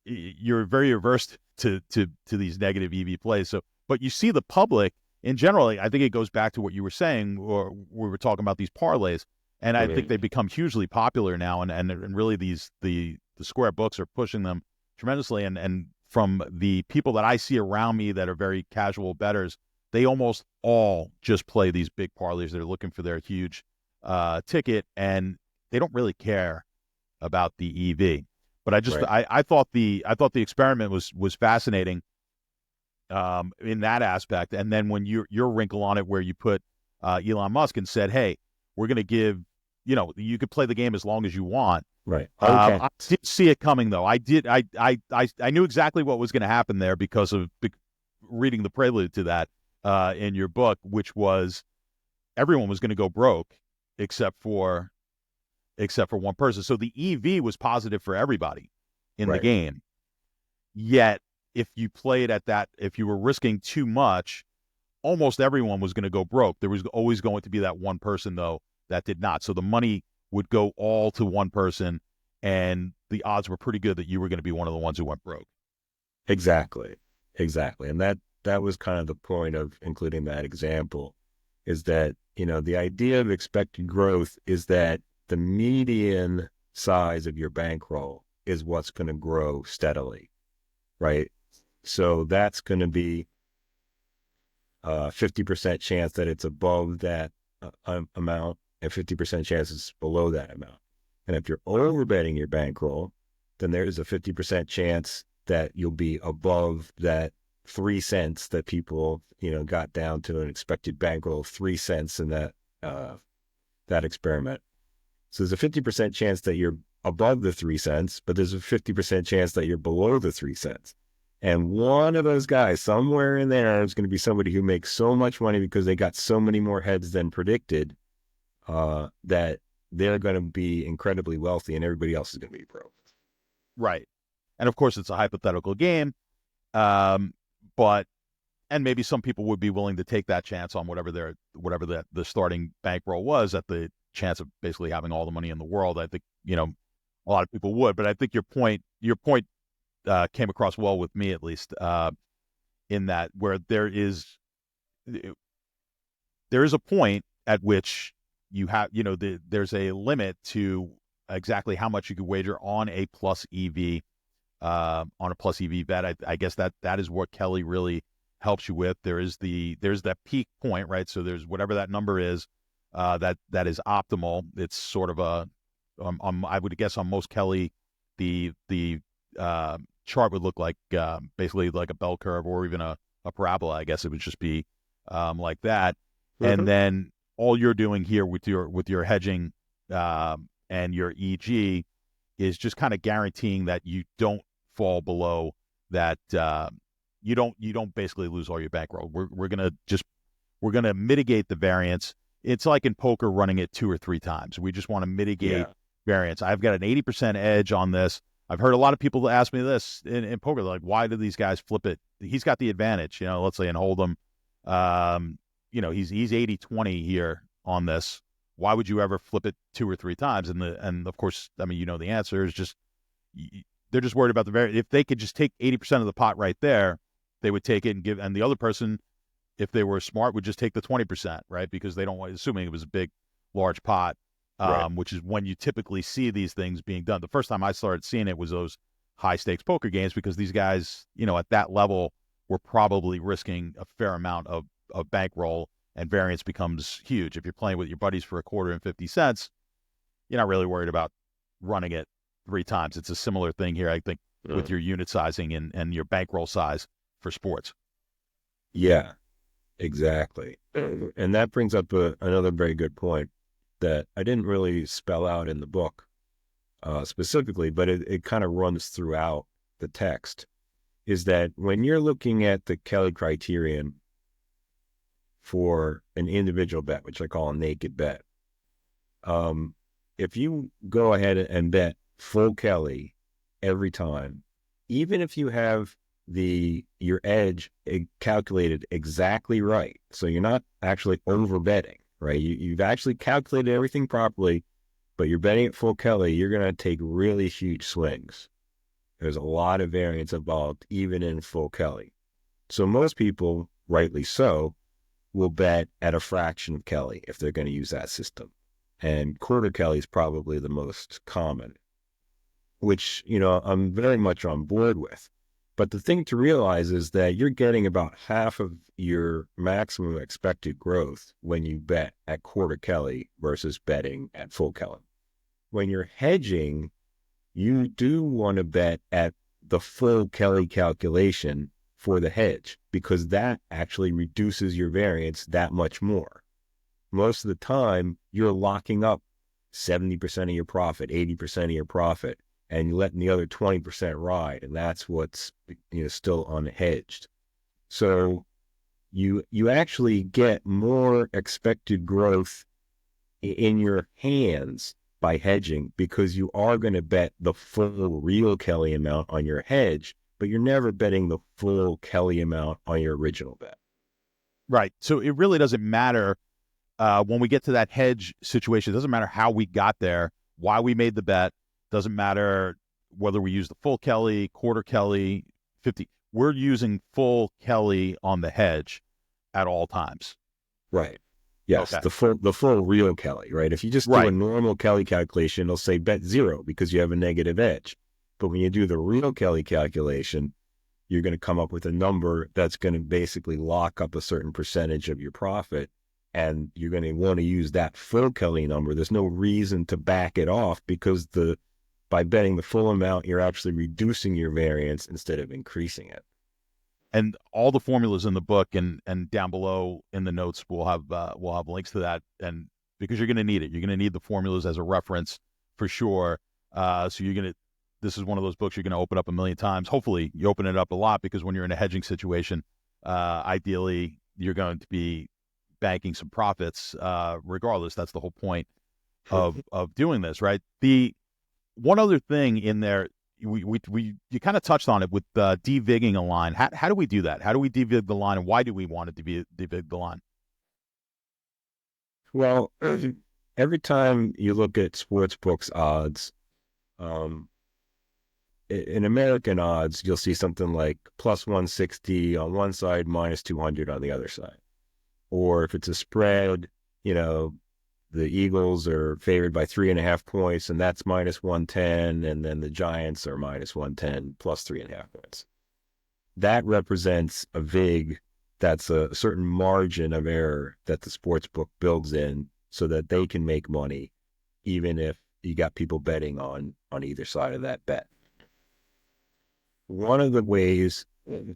you're very averse to these negative EV plays. So, but you see the public in general. I think it goes back to what you were saying, or we were talking about these parlays, and I think they've become hugely popular now, and really the square books are pushing them tremendously. And from the people that I see around me that are very casual bettors, they almost all just play these big parlays. They're looking for their huge ticket, and they don't really care about the EV. But I thought the experiment was fascinating in that aspect. And then when your wrinkle on it, where you put Elon Musk and said, "Hey, we're going to give, you could play the game as long as you want." Right. Okay. I did see it coming, though. I knew exactly what was going to happen there because of reading the prelude to that in your book, which was everyone was going to go broke except for one person. So the EV was positive for everybody in the game. Yet, if you played at that, if you were risking too much, almost everyone was going to go broke. There was always going to be that one person, though, that did not. So the money would go all to one person, and the odds were pretty good that you were going to be one of the ones who went broke. Exactly. And that was kind of the point of including that example, is that, the idea of expected growth is that the median size of your bankroll is what's going to grow steadily, right? So that's going to be 50% chance that it's above that amount, and 50% chance it's below that amount. And if you're overbetting your bankroll, then there's a 50% chance that you'll be above that 3 cents that people, got down to an expected bankroll of 3 cents in that experiment. So there's a 50% chance that you're above the 3 cents, but there's a 50% chance that you're below the 3 cents. And one of those guys somewhere in there is going to be somebody who makes so much money because they got so many more heads than predicted, that they're going to be incredibly wealthy, and everybody else is going to be broke. Right. And of course, it's a hypothetical game. But maybe some people would be willing to take that chance on whatever the starting bankroll was, at the chance of basically having all the money in the world. I think, a lot of people would, but I think your point came across well with me, at least, in that where there is a point at which you have, there's a limit to exactly how much you could wager on a plus EV, bet. I guess that is what Kelly really helps you with. There's that peak point, right? So there's whatever that number is, that is optimal. It's sort of I would guess on most Kelly, the chart would look like basically like a bell curve, or even a parabola. I guess it would just be like that. And then all you're doing here with your hedging and your EG is just kind of guaranteeing that you don't fall below that. You don't basically lose all your bankroll. We're gonna mitigate the variance. It's like in poker, running it 2 or 3 times. We just want to mitigate variance. I've got an 80% edge on this. I've heard a lot of people ask me this in poker. They're like, why do these guys flip it? He's got the advantage, let's say in Hold'em. He's 80-20 here on this. Why would you ever flip it 2 or 3 times? And of course, I mean, the answer is just, they're just worried about the variance. If they could just take 80% of the pot right there, they would take it and give, and the other person, if they were smart, would just take the 20%, right? Because they don't want, assuming it was a big, large pot, which is when you typically see these things being done. The first time I started seeing it was those high stakes poker games, because these guys, at that level, were probably risking a fair amount of bankroll, and variance becomes huge. If you're playing with your buddies for a quarter and 50 cents, you're not really worried about running it 3 times. It's a similar thing here, I think, with your unit sizing and your bankroll size for sports. Yeah, exactly. And that brings up another very good point that I didn't really spell out in the book. specifically, but it kind of runs throughout the text, is that when you're looking at the Kelly Criterion for an individual bet, which I call a naked bet, if you go ahead and bet full Kelly every time, even if you have your edge calculated exactly right, so you're not actually over betting, right? You've actually calculated everything properly, but you're betting at full Kelly, you're going to take really huge swings. There's a lot of variance involved, even in full Kelly. So most people, rightly so, will bet at a fraction of Kelly if they're going to use that system. And quarter Kelly is probably the most common, which, I'm very much on board with. But the thing to realize is that you're getting about half of your maximum expected growth when you bet at quarter Kelly versus betting at full Kelly. When you're hedging, you do want to bet at the full Kelly calculation for the hedge, because that actually reduces your variance that much more. Most of the time, you're locking up 70% of your profit, 80% of your profit, and you're letting the other 20% ride, and that's what's still unhedged. So you actually get more expected growth in your hands by hedging, because you are going to bet the full real Kelly amount on your hedge, but you're never betting the full Kelly amount on your original bet. Right. So it really doesn't matter when we get to that hedge situation. It doesn't matter how we got there, why we made the bet. Doesn't matter whether we use the full Kelly, quarter Kelly, 50. We're using full Kelly on the hedge at all times. Right. Yes, Okay. the full real Kelly, right? If you just do a normal Kelly calculation, it'll say bet zero because you have a negative edge. But when you do the real Kelly calculation, you're going to come up with a number that's going to basically lock up a certain percentage of your profit, and you're going to want to use that full Kelly number. There's no reason to back it off, because by betting the full amount, you're actually reducing your variance instead of increasing it. And all the formulas in the book and down below in the notes, we'll have links to that, and because you're going to need it. You're going to need the formulas as a reference for sure. So this is one of those books you're going to open up a million times. Hopefully you open it up a lot, because when you're in a hedging situation, ideally you're going to be banking some profits regardless. That's the whole point of doing this, right? The one other thing in there, you kind of touched on it with de-vigging a line. How do we do that? How do we de-vig the line, and why do we want to de-vig the line? Well, every time you look at sports books odds, in American odds, you'll see something like plus 160 on one side, minus 200 on the other side. Or if it's a spread, the Eagles are favored by 3.5 points, and that's minus 110, and then the Giants are minus 110 plus 3.5 points. That represents a vig. That's a certain margin of error that the sports book builds in so that they can make money, even if you got people betting on either side of that bet. One of the ways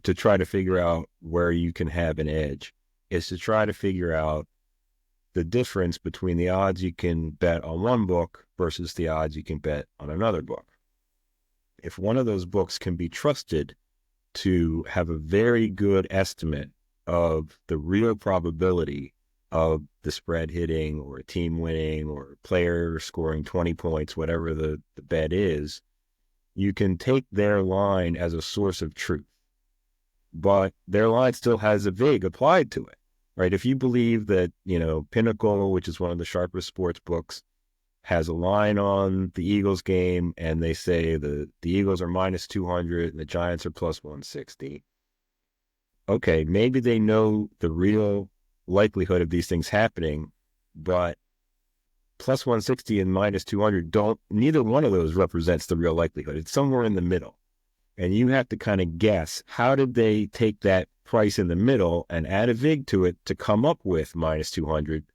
to try to figure out where you can have an edge is to try to figure out the difference between the odds you can bet on one book versus the odds you can bet on another book. If one of those books can be trusted to have a very good estimate of the real probability of the spread hitting, or a team winning, or a player scoring 20 points, whatever the bet is, you can take their line as a source of truth. But their line still has a vig applied to it. Right? If you believe that, Pinnacle, which is one of the sharpest sports books, has a line on the Eagles game, and they say the Eagles are minus 200 and the Giants are plus 160. Okay, maybe they know the real likelihood of these things happening, but plus 160 and minus 200 neither one of those represents the real likelihood. It's somewhere in the middle. And you have to kind of guess, how did they take that price in the middle and add a vig to it to come up with minus 200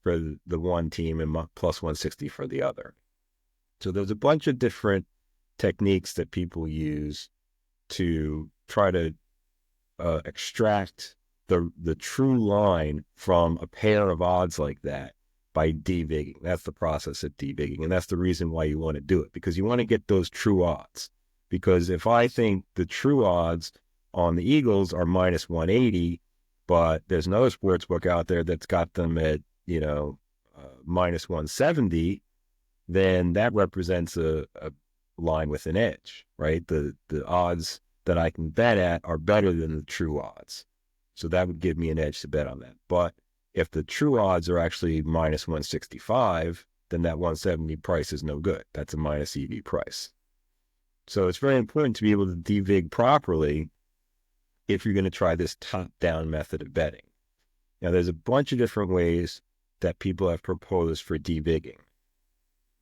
for the one team and plus 160 for the other? So there's a bunch of different techniques that people use to try to extract the true line from a pair of odds like that by de-vigging. That's the process of de-vigging. And that's the reason why you want to do it, because you want to get those true odds. Because if I think the true odds on the Eagles are minus 180, but there's another sports book out there that's got them at, minus 170, then that represents a line with an edge, right? The odds that I can bet at are better than the true odds. So that would give me an edge to bet on that. But if the true odds are actually minus 165, then that 170 price is no good. That's a minus EV price. So it's very important to be able to de-vig properly if you're going to try this top-down method of betting. Now, there's a bunch of different ways that people have proposed for de-vigging.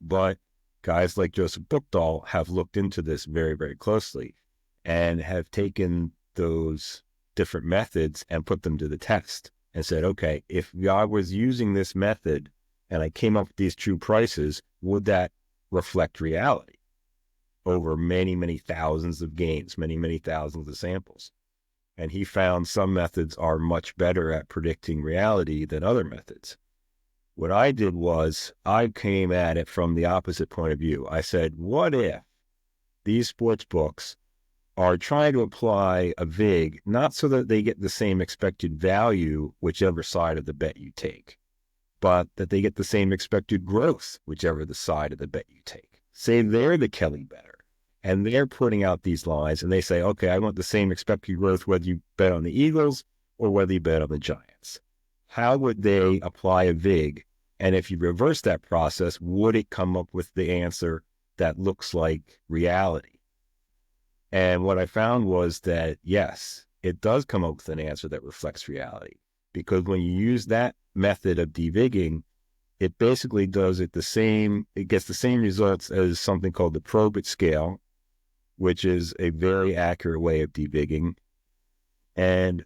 But guys like Joseph Buchdahl have looked into this very, very closely and have taken those different methods and put them to the test and said, okay, if I was using this method and I came up with these true prices, would that reflect reality over many, many thousands of games, many, many thousands of samples? And he found some methods are much better at predicting reality than other methods. What I did was I came at it from the opposite point of view. I said, what if these sports books are trying to apply a VIG, not so that they get the same expected value, whichever side of the bet you take, but that they get the same expected growth, whichever the side of the bet you take. Say they're the Kelly bettor, and they're putting out these lines, and they say, okay, I want the same expected growth whether you bet on the Eagles or whether you bet on the Giants. How would they apply a VIG? And if you reverse that process, would it come up with the answer that looks like reality? And what I found was that, yes, it does come up with an answer that reflects reality. Because when you use that method of de-vigging, it basically does it gets the same results as something called the Probit scale, which is a very accurate way of de-vigging, and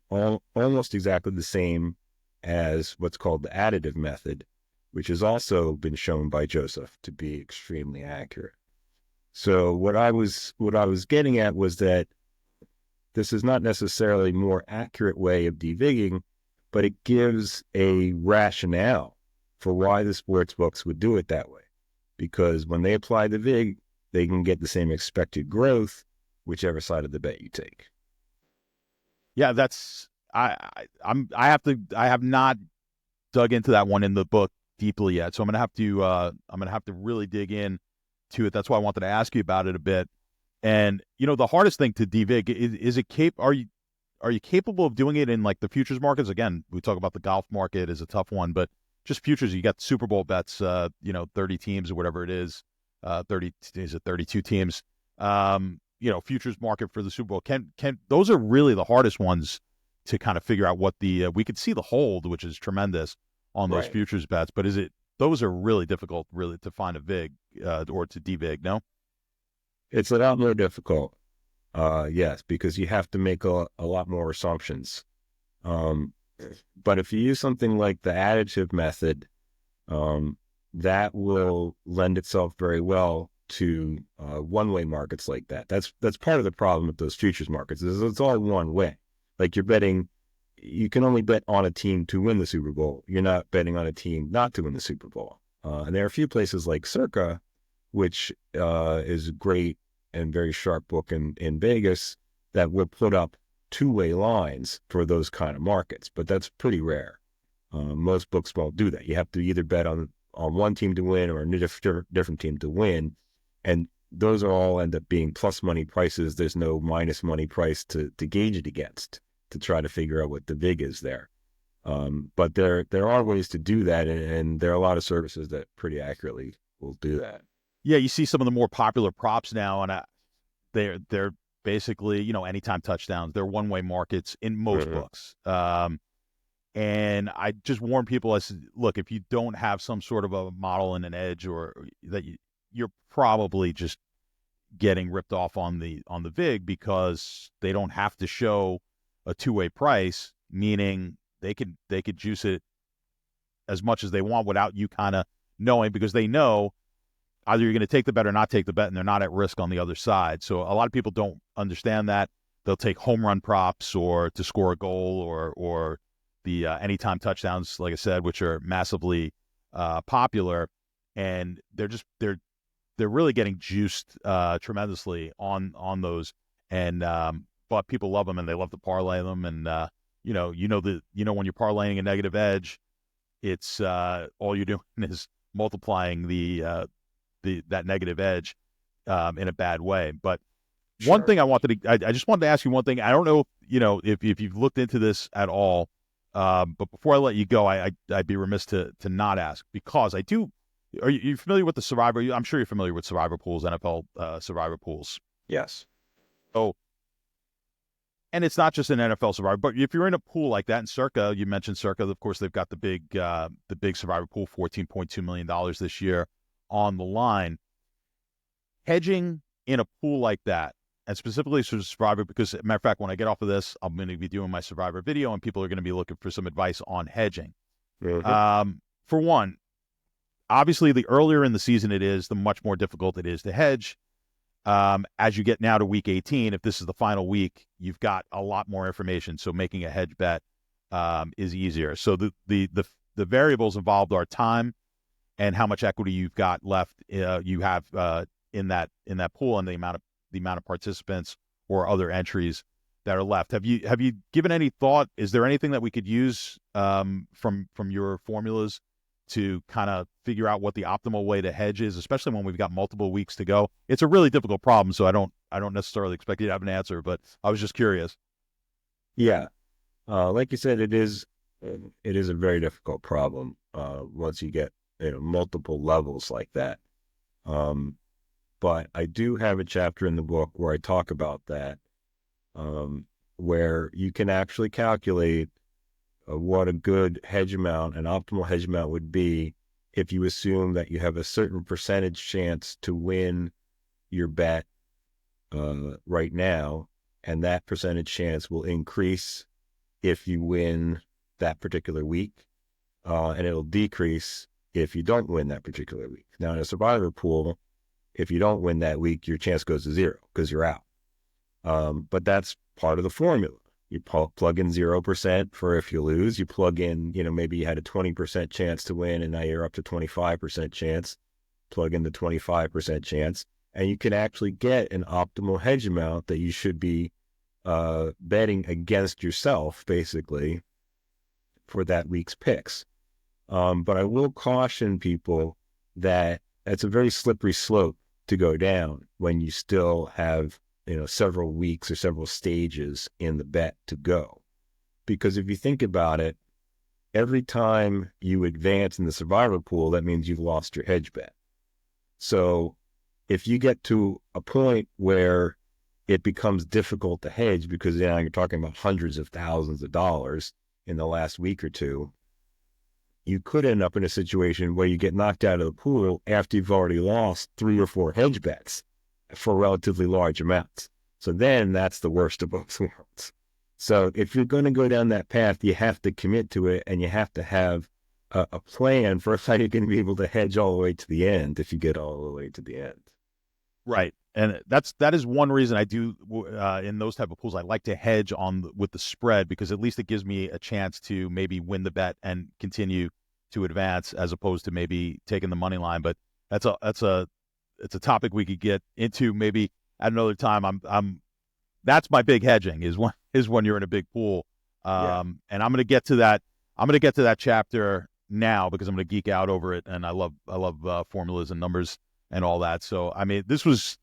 almost exactly the same as what's called the additive method, which has also been shown by Joseph to be extremely accurate. So what I was getting at was that this is not necessarily a more accurate way of de-vigging, but it gives a rationale for why the sports books would do it that way. Because when they apply the VIG, they can get the same expected growth, whichever side of the bet you take. Yeah, I have not dug into that one in the book deeply yet, so I'm gonna have to really dig in to it. That's why I wanted to ask you about it a bit. And the hardest thing to de-vig are you capable of doing it in like the futures markets? Again, we talk about the golf market is a tough one, but just futures, you got Super Bowl bets, 30 teams or whatever it is, 32 teams. Futures market for the Super Bowl. Can those are really the hardest ones to kind of figure out what we could see the hold, which is tremendous on those futures bets, but those are really difficult really to find a VIG or to de-vig, no? It's a lot more difficult. Yes, because you have to make a lot more assumptions. But if you use something like the additive method, that will lend itself very well to one-way markets like that. That's part of the problem with those futures markets is it's all one way. Like you can only bet on a team to win the Super Bowl. You're not betting on a team not to win the Super Bowl. And there are a few places like Circa, which is a great and very sharp book in Vegas, that will put up two-way lines for those kind of markets. But that's pretty rare. Most books won't do that. You have to either bet on one team to win or a different team to win. And those all end up being plus money prices. There's no minus money price to gauge it against to try to figure out what the VIG is there. But there are ways to do that, and there are a lot of services that pretty accurately will do that. Yeah, you see some of the more popular props now, and they're basically anytime touchdowns. They're one-way markets in most books. And I just warn people, look, if you don't have some sort of a model and an edge, or that you're probably just getting ripped off on the VIG, because they don't have to show a two-way price, meaning they could juice it as much as they want without you kind of knowing, because they know either you're going to take the bet or not take the bet, and they're not at risk on the other side. So a lot of people don't understand that. They'll take home run props or to score a goal or the anytime touchdowns, like I said, which are massively popular, and they're really getting juiced tremendously on those, and but people love them and they love to parlay them, and when you're parlaying a negative edge, it's all you're doing is multiplying that negative edge in a bad way. But one Sure. thing I just wanted to ask you one thing. I don't know if you've looked into this at all, but before I let you go, I'd be remiss to not ask, because I do. Are you familiar with the survivor? I'm sure you're familiar with survivor pools, NFL survivor pools. Yes. Oh, and it's not just an NFL survivor, but if you're in a pool like that, and Circa, you mentioned Circa, of course, they've got the big survivor pool, $14.2 million this year on the line. Hedging in a pool like that, and specifically for survivor, because, matter of fact, when I get off of this, I'm going to be doing my survivor video, and people are going to be looking for some advice on hedging. Mm-hmm. For one, obviously, the earlier in the season it is, the much more difficult it is to hedge. As you get now to week 18, if this is the final week, you've got a lot more information. So making a hedge bet is easier. So the variables involved are time and how much equity you've got left. You have in that pool, and the amount of participants or other entries that are left. Have you given any thought? Is there anything that we could use from your formulas to kind of figure out what the optimal way to hedge is, especially when we've got multiple weeks to go? It's a really difficult problem, so I don't necessarily expect you to have an answer, but I was just curious. Yeah. Like you said, it is a very difficult problem once you get multiple levels like that. But I do have a chapter in the book where I talk about that, where you can actually calculate what a good hedge amount, an optimal hedge amount would be if you assume that you have a certain percentage chance to win your bet right now, and that percentage chance will increase if you win that particular week, and it'll decrease if you don't win that particular week. Now, in a survivor pool, if you don't win that week, your chance goes to zero because you're out. But that's part of the formula. You plug in 0% for if you lose. You plug in, maybe you had a 20% chance to win, and now you're up to 25% chance. Plug in the 25% chance, and you can actually get an optimal hedge amount that you should be betting against yourself, basically, for that week's picks. But I will caution people that it's a very slippery slope to go down when you still have several weeks or several stages in the bet to go. Because if you think about it, every time you advance in the survivor pool, that means you've lost your hedge bet. So if you get to a point where it becomes difficult to hedge because you're talking about hundreds of thousands of dollars in the last week or two, you could end up in a situation where you get knocked out of the pool after you've already lost 3 or 4 hedge bets for relatively large amounts. So then that's the worst of both worlds. So if you're going to go down that path, you have to commit to it, and you have to have a plan for how you're going to be able to hedge all the way to the end if you get all the way to the end. Right. And that is one reason I do in those type of pools, I like to hedge with the spread, because at least it gives me a chance to maybe win the bet and continue to advance, as opposed to maybe taking the money line. But that's a topic we could get into maybe at another time. That's my big hedging is when you're in a big pool. And I'm going to get to that. I'm going to get to that chapter now because I'm going to geek out over it, and I love formulas and numbers and all that. So I mean, it was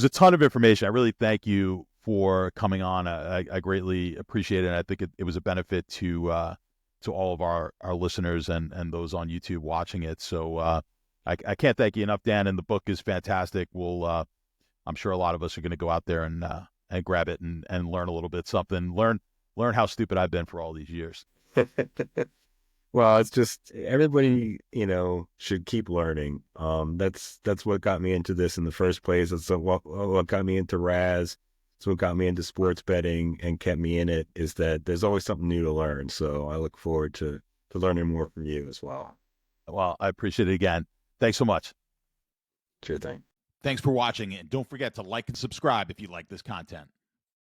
a ton of information. I really thank you for coming on. I greatly appreciate it, and I think it was a benefit to all of our listeners and those on YouTube watching it. So I can't thank you enough, Dan. And the book is fantastic. I'm sure a lot of us are going to go out there and grab it and learn a little bit something. Learn how stupid I've been for all these years. Well, it's just everybody, should keep learning. That's what got me into this in the first place. That's what got me into Raz. It's what got me into sports betting and kept me in it, is that there's always something new to learn. So I look forward to learning more from you as well. Well, I appreciate it again. Thanks so much. Sure thing. Thanks for watching, and don't forget to like and subscribe if you like this content.